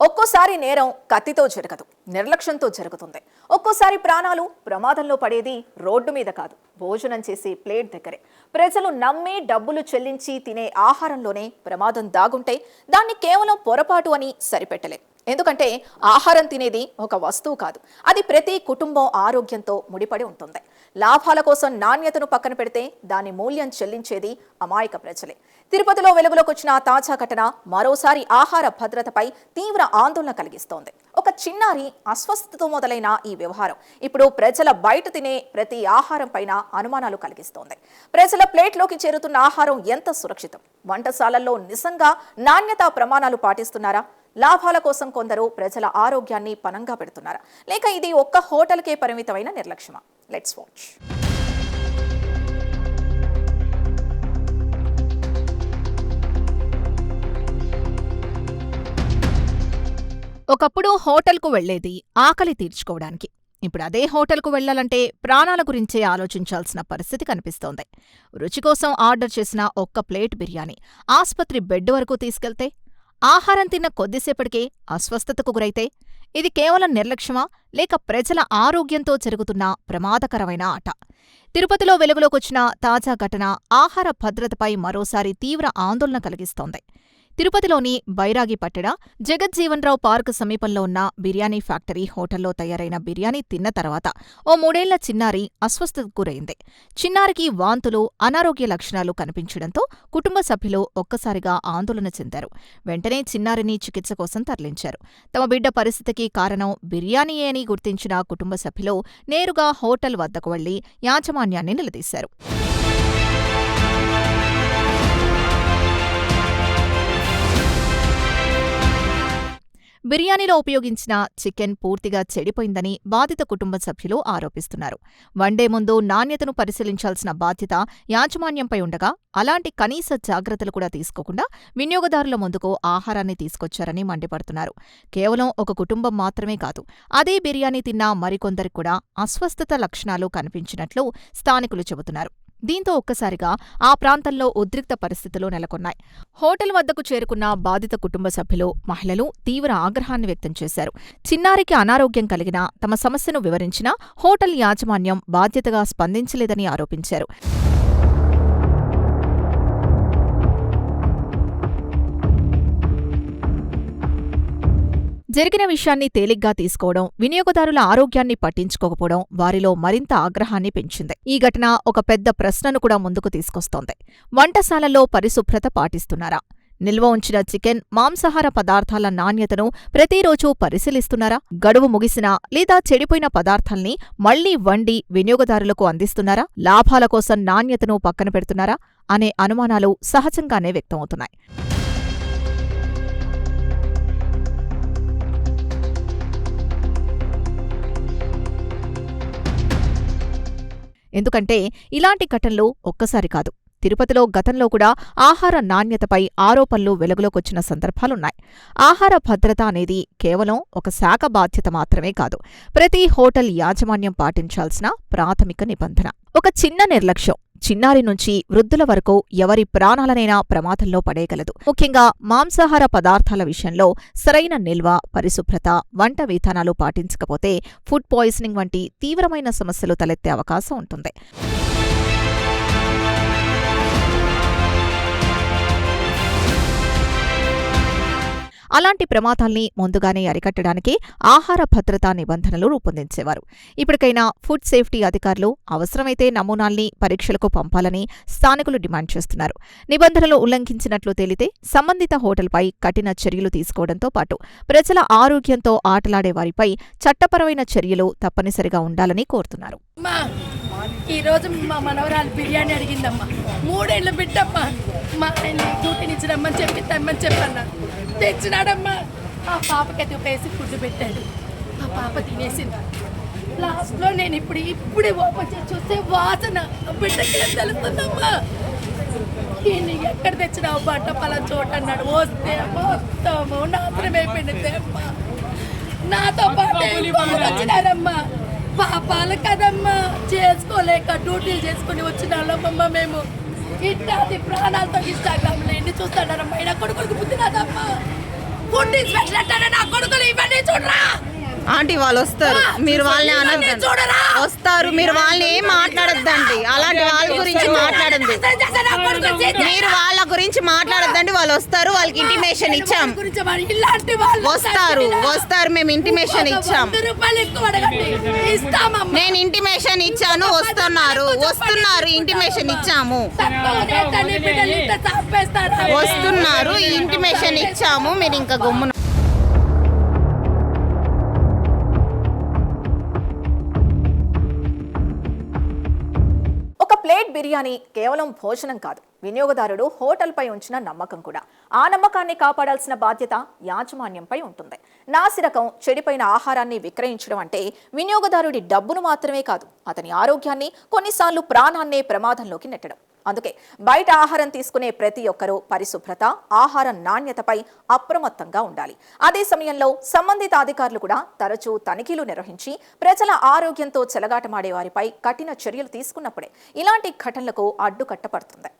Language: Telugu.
ఒక్కోసారి నేరం కత్తితో జరగదు, నిర్లక్ష్యంతో జరుగుతుంది. ఒక్కోసారి ప్రాణాలు ప్రమాదంలో పడేది రోడ్డు మీద కాదు, భోజనం చేసే ప్లేట్ దగ్గరే. ప్రజలు నమ్మి డబ్బులు చెల్లించి తినే ఆహారంలోనే ప్రమాదం దాగుంటే దాన్ని కేవలం పొరపాటు అని సరిపెట్టలేం. ఎందుకంటే ఆహారం తినేది ఒక వస్తువు కాదు, అది ప్రతి కుటుంబం ఆరోగ్యంతో ముడిపడి ఉంటుంది. లాభాల కోసం నాణ్యతను పక్కన పెడితే దాని మూల్యం చెల్లించేది అమాయక ప్రజలే. తిరుపతిలో వెలుగులోకి వచ్చిన తాజా ఘటన మరోసారి ఆహార భద్రతపై తీవ్ర ఆందోళన కలిగిస్తోంది. ఒక చిన్నారి అస్వస్థతతో మొదలైన ఈ వ్యవహారం ఇప్పుడు ప్రజల బయట తినే ప్రతి ఆహారం పైన అనుమానాలు కలిగిస్తోంది. ప్రజల ప్లేట్లోకి చేరుతున్న ఆహారం ఎంత సురక్షితం? వంటశాలల్లో నిజంగా నాణ్యతా ప్రమాణాలు పాటిస్తున్నారా? లాభాల కోసం కొందరు ప్రజల ఆరోగ్యాన్ని పణంగా పెడుతున్నారా? లేక ఇది ఒక్క హోటల్కే పరిమితమైన నిర్లక్ష్యమా? Let's watch. ఒకప్పుడు హోటల్కు వెళ్లేది ఆకలి తీర్చుకోవడానికి. ఇప్పుడు అదే హోటల్కు వెళ్లాలంటే ప్రాణాల గురించే ఆలోచించాల్సిన పరిస్థితి కనిపిస్తోంది. రుచి కోసం ఆర్డర్ చేసిన ఒక్క ప్లేట్ బిర్యానీ ఆస్పత్రి బెడ్ వరకు తీసుకెళ్తే, ఆహారం తిన్న కొద్దిసేపటికే అస్వస్థతకు గురైతే, ఇది కేవలం నిర్లక్ష్యమా లేక ప్రజల ఆరోగ్యంతో జరుగుతున్న ప్రమాదకరమైన ఆట? తిరుపతిలో వెలుగులోకొచ్చిన తాజా ఘటన ఆహార భద్రతపై మరోసారి తీవ్ర ఆందోళన కలిగిస్తోంది. తిరుపతిలోని బైరాగిపట్టణ జగజ్జీవన్రావు పార్క్ సమీపంలో ఉన్న బిర్యానీ ఫ్యాక్టరీ హోటల్లో తయారైన బిర్యానీ తిన్న తర్వాత ఓ 3 ఏళ్ల చిన్నారి అస్వస్థతకు గురైంది. చిన్నారికి వాంతులు, అనారోగ్య లక్షణాలు కనిపించడంతో కుటుంబ సభ్యులు ఒక్కసారిగా ఆందోళన చెందారు. వెంటనే చిన్నారిని చికిత్స కోసం తరలించారు. తమ బిడ్డ పరిస్థితికి కారణం బిర్యానీయే అని గుర్తించిన కుటుంబ సభ్యులు నేరుగా హోటల్ వద్దకు వెళ్లి యాజమాన్యాన్ని నిలదీశారు. బిర్యానీలో ఉపయోగించిన చికెన్ పూర్తిగా చెడిపోయిందని బాధిత కుటుంబ సభ్యులు ఆరోపిస్తున్నారు. వన్డే ముందు నాణ్యతను పరిశీలించాల్సిన బాధ్యత యాజమాన్యంపై ఉండగా, అలాంటి కనీస జాగ్రత్తలు కూడా తీసుకోకుండా వినియోగదారుల ముందుకు ఆహారాన్ని తీసుకొచ్చారని మండిపడుతున్నారు. కేవలం ఒక కుటుంబం మాత్రమే కాదు, అదే బిర్యానీ తిన్న మరికొందరికి కూడా అస్వస్థత లక్షణాలు కనిపించినట్లు స్థానికులు చెబుతున్నారు. దీంతో ఒక్కసారిగా ఆ ప్రాంతంలో ఉద్రిక్త పరిస్థితులు నెలకొన్నాయి. హోటల్ వద్దకు చేరుకున్న బాధిత కుటుంబ సభ్యులు, మహిళలు తీవ్ర ఆగ్రహాన్ని వ్యక్తం చేశారు. చిన్నారికి అనారోగ్యం కలిగినా తమ సమస్యను వివరించినా హోటల్ యాజమాన్యం బాధ్యతగా స్పందించలేదని ఆరోపించారు. జరిగిన విషయాన్ని తేలిగ్గా తీసుకోవడం, వినియోగదారుల ఆరోగ్యాన్ని పట్టించుకోకపోవడం వారిలో మరింత ఆగ్రహాన్ని పెంచింది. ఈ ఘటన ఒక పెద్ద ప్రశ్నను కూడా ముందుకు తీసుకొస్తోంది. వంటశాలల్లో పరిశుభ్రత పాటిస్తున్నారా? నిల్వ ఉంచిన చికెన్, మాంసాహార పదార్థాల నాణ్యతను ప్రతిరోజూ పరిశీలిస్తున్నారా? గడువు ముగిసిన లేదా చెడిపోయిన పదార్థాల్ని మళ్లీ వండి వినియోగదారులకు అందిస్తున్నారా? లాభాల కోసం నాణ్యతను పక్కన పెడుతున్నారా అనే అనుమానాలు సహజంగానే వ్యక్తమవుతున్నాయి. ఎందుకంటే ఇలాంటి ఘటనలు ఒక్కసారి కాదు. తిరుపతిలో గతంలో కూడా ఆహార నాణ్యతపై ఆరోపణలు వెలుగులోకొచ్చిన సందర్భాలున్నాయి. ఆహార భద్రత అనేది కేవలం ఒక శాఖ బాధ్యత మాత్రమే కాదు, ప్రతి హోటల్ యాజమాన్యం పాటించాల్సిన ప్రాథమిక నిబంధన. ఒక చిన్న నిర్లక్ష్యం చిన్నారి నుంచి వృద్ధుల వరకు ఎవరి ప్రాణాలనైనా ప్రమాదంలో పడేయగలదు. ముఖ్యంగా మాంసాహార పదార్థాల విషయంలో సరైన నిల్వ, పరిశుభ్రత, వంట విధానాలు పాటించకపోతే ఫుడ్ పాయిజనింగ్ వంటి తీవ్రమైన సమస్యలు తలెత్తే అవకాశం ఉంటుంది. అలాంటి ప్రమాదాల్ని ముందుగానే అరికట్టడానికి ఆహార భద్రతా నిబంధనలు రూపొందించేవారు. ఇప్పటికైనా ఫుడ్ సేఫ్టీ అధికారులు అవసరమైతే నమూనాల్ని పరీక్షలకు పంపాలని స్థానికులు డిమాండ్ చేస్తున్నారు. నిబంధనలు ఉల్లంఘించినట్లు తేలితే సంబంధిత హోటల్పై కఠిన చర్యలు తీసుకోవడంతో పాటు ప్రజల ఆరోగ్యంతో ఆటలాడే వారిపై చట్టపరమైన చర్యలు తప్పనిసరిగా ఉండాలని కోరుతున్నారు. ఈరోజు మా మనవరాలు బిర్యానీ అడిగిందమ్మా. 3 ఏళ్ళ బిడ్డమ్మా. మా ఆయన డ్యూటీ నుంచి రమ్మని చెప్పి తెమ్మని చెప్పన్నా, తెచ్చినాడమ్మా. ఆ పాపకి వేసి ఫుడ్ పెట్టాడు. ఆ పాప తినేసింది. లాస్ట్లో నేను ఇప్పుడే ఓపెన్ చేసి చూస్తే వాసన బిడ్డకి తెలుస్తుందమ్మా. ఈయన ఎక్కడ తెచ్చినావు బట్ట పలా చోట అన్నాడు. వస్తే మొత్తము నాశనం అయిపోయింది అమ్మా. నాతో పాటు వచ్చినారమ్మా. పాపాల కదమ్మా, చేసుకోలేక డ్యూటీలు చేసుకుని వచ్చినాళ్ళమ్మమ్మ మేము. ఇట్లాంటి ప్రాణాలతో ఇన్స్టాగ్రామ్లో ఎన్ని చూస్తాడమ్మా. ఈయన కొడుకులకు బుద్ధి రాదమ్మా. ఫుడ్ ఇన్స్పెక్షన్ అంటారా నా కొడుకులు ఇవన్నీ చూడరా ఆంటీ వాళ్ళు వస్తారు, మీరు వాళ్ళని అనద్దండి. చూడరా వస్తారు, మీరు వాళ్ళని ఏం మాట్లాడద్దండి. అలాంటి వాళ్ళ గురించి మాట్లాడండి. మీరు వాళ్ళ గురించి మాట్లాడద్దండి. వాళ్ళు వస్తారు, వాళ్ళకి ఇంటిమేషన్ ఇచ్చాం. వస్తారు, మేము ఇంటిమేషన్ ఇచ్చాం. నేను ఇంటిమేషన్ ఇచ్చాను, వస్తున్నారు, ఇంటిమేషన్ ఇచ్చాము. వస్తున్నారు, ఇంటిమేషన్ ఇచ్చాము. మీరు ఇంకా గమ్మున ప్లేట్ బిర్యానీ కేవలం భోజనం కాదు, వినియోగదారుడు హోటల్పై ఉంచిన నమ్మకం కూడా. ఆ నమ్మకాన్ని కాపాడాల్సిన బాధ్యత యాజమాన్యంపై ఉంటుంది. నాసిరకం, చెడిపోయిన ఆహారాన్ని విక్రయించడం అంటే వినియోగదారుడి డబ్బును మాత్రమే కాదు, అతని ఆరోగ్యాన్ని, కొన్నిసార్లు ప్రాణాన్నే ప్రమాదంలోకి నెట్టడం. అందుకే బయట ఆహారం తీసుకునే ప్రతి ఒక్కరూ పరిశుభ్రత, ఆహార నాణ్యతపై అప్రమత్తంగా ఉండాలి. అదే సమయంలో సంబంధిత అధికారులు కూడా తరచూ తనిఖీలు నిర్వహించి ప్రజల ఆరోగ్యంతో చెలగాటమాడే వారిపై కఠిన చర్యలు తీసుకున్నప్పుడే ఇలాంటి ఘటనలకు అడ్డుకట్టపడుతుంది.